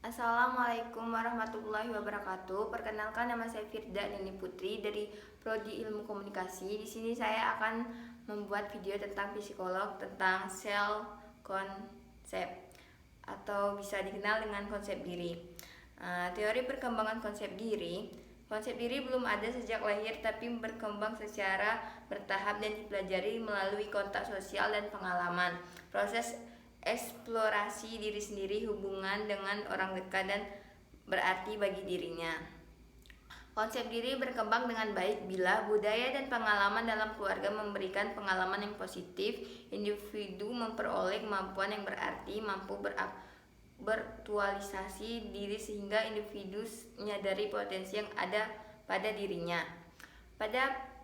Assalamualaikum warahmatullahi wabarakatuh. Perkenalkan, nama saya Firda Nini Putri dari Prodi Ilmu Komunikasi. Di sini saya akan membuat video tentang psikolog, tentang self concept atau bisa dikenal dengan konsep diri. Teori perkembangan konsep diri. Konsep diri belum ada sejak lahir, tapi berkembang secara bertahap dan dipelajari melalui kontak sosial dan pengalaman. Proses eksplorasi diri sendiri, hubungan dengan orang dekat dan berarti bagi dirinya. Konsep diri berkembang dengan baik bila budaya dan pengalaman dalam keluarga memberikan pengalaman yang positif. Individu memperoleh kemampuan yang berarti, mampu beraktualisasi diri sehingga individu menyadari potensi yang ada pada dirinya. Pada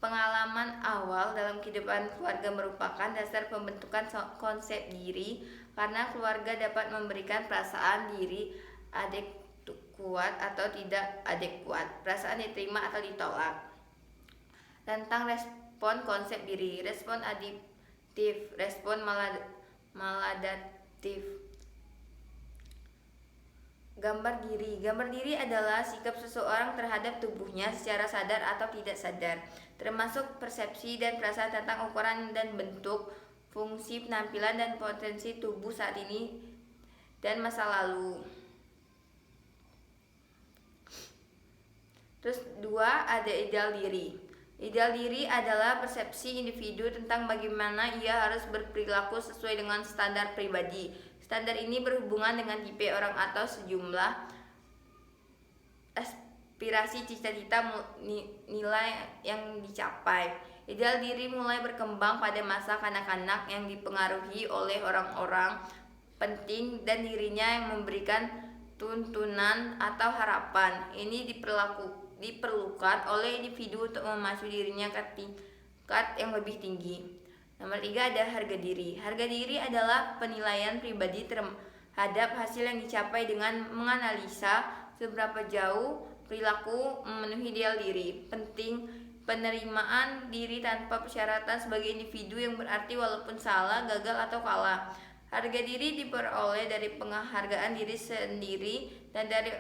pengalaman awal dalam kehidupan keluarga merupakan dasar pembentukan konsep diri, karena keluarga dapat memberikan perasaan diri adekuat atau tidak adekuat, perasaan diterima atau ditolak. Tentang respon konsep diri, respon adiktif, respon maladaptif. Gambar diri adalah sikap seseorang terhadap tubuhnya secara sadar atau tidak sadar, termasuk persepsi dan perasaan tentang ukuran dan bentuk, fungsi penampilan dan potensi tubuh saat ini dan masa lalu. Terus 2, ada ideal diri. Ideal diri adalah persepsi individu tentang bagaimana ia harus berperilaku sesuai dengan standar pribadi. Standar ini berhubungan dengan tipe orang atau sejumlah aspirasi, cita-cita, nilai yang dicapai. Ideal diri mulai berkembang pada masa kanak-kanak yang dipengaruhi oleh orang-orang penting dan dirinya yang memberikan tuntunan atau harapan. Ini diperlukan oleh individu untuk memacu dirinya ke tingkat yang lebih tinggi. Nomor 3, ada harga diri. Harga diri adalah penilaian pribadi terhadap hasil yang dicapai dengan menganalisa seberapa jauh perilaku memenuhi ideal diri. Penting penerimaan diri tanpa persyaratan sebagai individu yang berarti walaupun salah, gagal atau kalah. Harga diri diperoleh dari penghargaan diri sendiri dan dari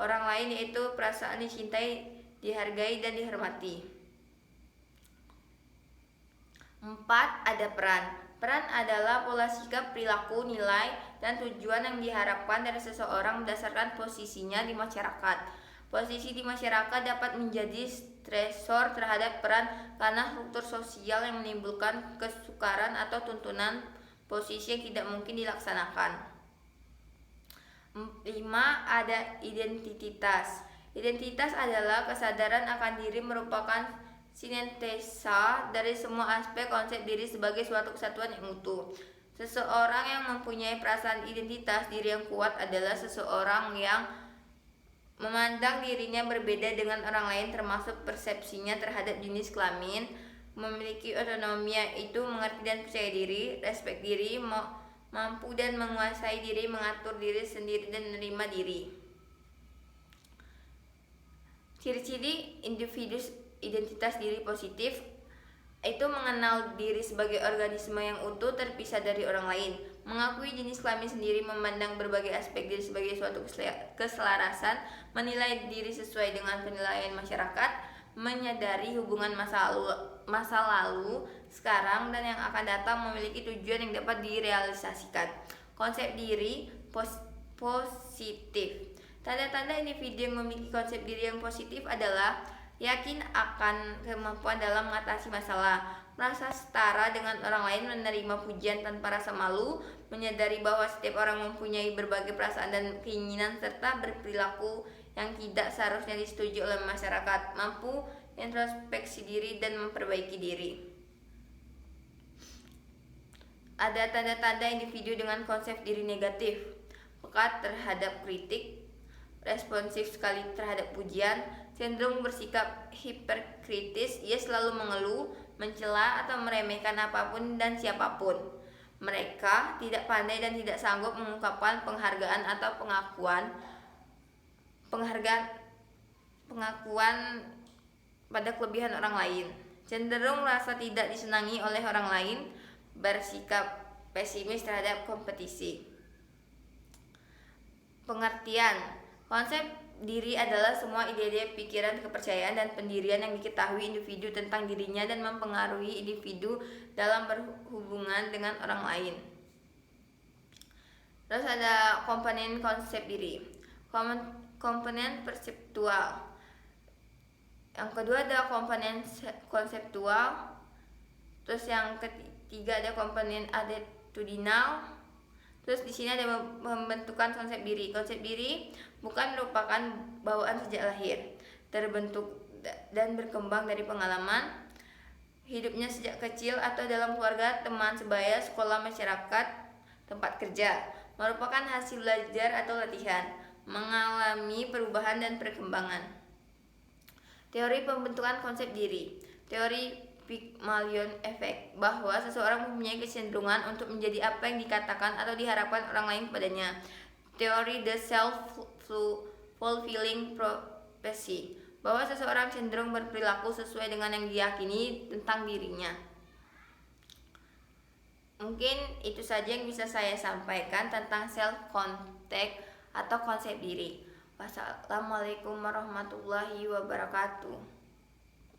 orang lain, yaitu perasaan dicintai, dihargai, dan dihormati. 4, ada peran. Peran adalah pola sikap, perilaku, nilai, dan tujuan yang diharapkan dari seseorang berdasarkan posisinya di masyarakat. Posisi di masyarakat dapat menjadi stresor terhadap peran karena struktur sosial yang menimbulkan kesukaran atau tuntunan posisi yang tidak mungkin dilaksanakan. 5, ada identitas. Identitas adalah kesadaran akan diri, merupakan sintesa dari semua aspek konsep diri sebagai suatu kesatuan yang utuh. Seseorang yang mempunyai perasaan identitas diri yang kuat adalah seseorang yang memandang dirinya berbeda dengan orang lain, termasuk persepsinya terhadap jenis kelamin, memiliki otonomi, yaitu mengerti dan percaya diri, respek diri, mampu dan menguasai diri, mengatur diri sendiri, dan menerima diri. Ciri-ciri individu identitas diri positif itu mengenal diri sebagai organisme yang utuh, terpisah dari orang lain, mengakui jenis kelamin sendiri, memandang berbagai aspek diri sebagai suatu keselarasan, menilai diri sesuai dengan penilaian masyarakat, menyadari hubungan masa lalu, sekarang, dan yang akan datang, memiliki tujuan yang dapat direalisasikan. Konsep diri positif. Tanda-tanda individu yang memiliki konsep diri yang positif adalah yakin akan kemampuan dalam mengatasi masalah, merasa setara dengan orang lain, menerima pujian tanpa rasa malu, menyadari bahwa setiap orang mempunyai berbagai perasaan dan keinginan, serta berperilaku yang tidak seharusnya disetujui oleh masyarakat, mampu introspeksi diri dan memperbaiki diri. Ada tanda-tanda individu dengan konsep diri negatif: peka terhadap kritik, responsif sekali terhadap pujian, cenderung bersikap hiperkritis, ia selalu mengeluh, mencela, atau meremehkan apapun dan siapapun. Mereka tidak pandai dan tidak sanggup mengungkapkan penghargaan atau pengakuan pada kelebihan orang lain. Cenderung merasa tidak disenangi oleh orang lain, bersikap pesimis terhadap kompetisi. Pengertian. Konsep diri adalah semua ide-ide, pikiran, kepercayaan, dan pendirian yang diketahui individu tentang dirinya dan mempengaruhi individu dalam berhubungan dengan orang lain. Terus ada komponen konsep diri. Komponen perseptual. Yang kedua ada komponen konseptual. Terus yang ketiga ada komponen attitudinal. Terus di sini ada pembentukan konsep diri. Konsep diri bukan merupakan bawaan sejak lahir, terbentuk dan berkembang dari pengalaman hidupnya sejak kecil atau dalam keluarga, teman sebaya, sekolah, masyarakat, tempat kerja. Merupakan hasil belajar atau latihan, mengalami perubahan dan perkembangan. Teori pembentukan konsep diri. Teori Pygmalion Effect, bahwa seseorang mempunyai kecenderungan untuk menjadi apa yang dikatakan atau diharapkan orang lain padanya. Teori The Self-Fulfilling Prophecy, bahwa seseorang cenderung berperilaku sesuai dengan yang diyakini tentang dirinya. Mungkin itu saja yang bisa saya sampaikan tentang self-concept atau konsep diri. Wassalamualaikum warahmatullahi wabarakatuh.